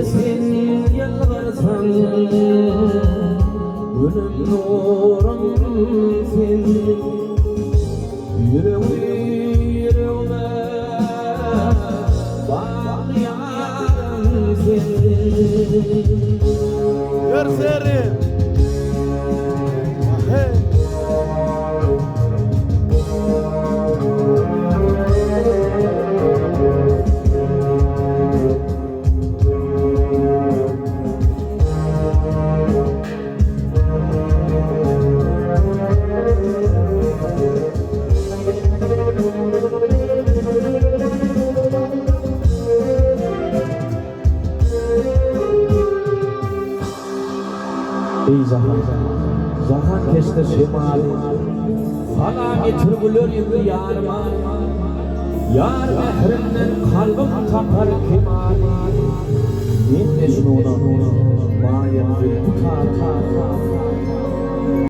sen yalvarsan ölüm nurum sen yüreğime bağlayan sen Görserim. Hey. Ey Zahan keşke şemali Sana getirgülür indi yarıma Yar mehrimden kalbim tapar kemali Men de şunu mayem tutar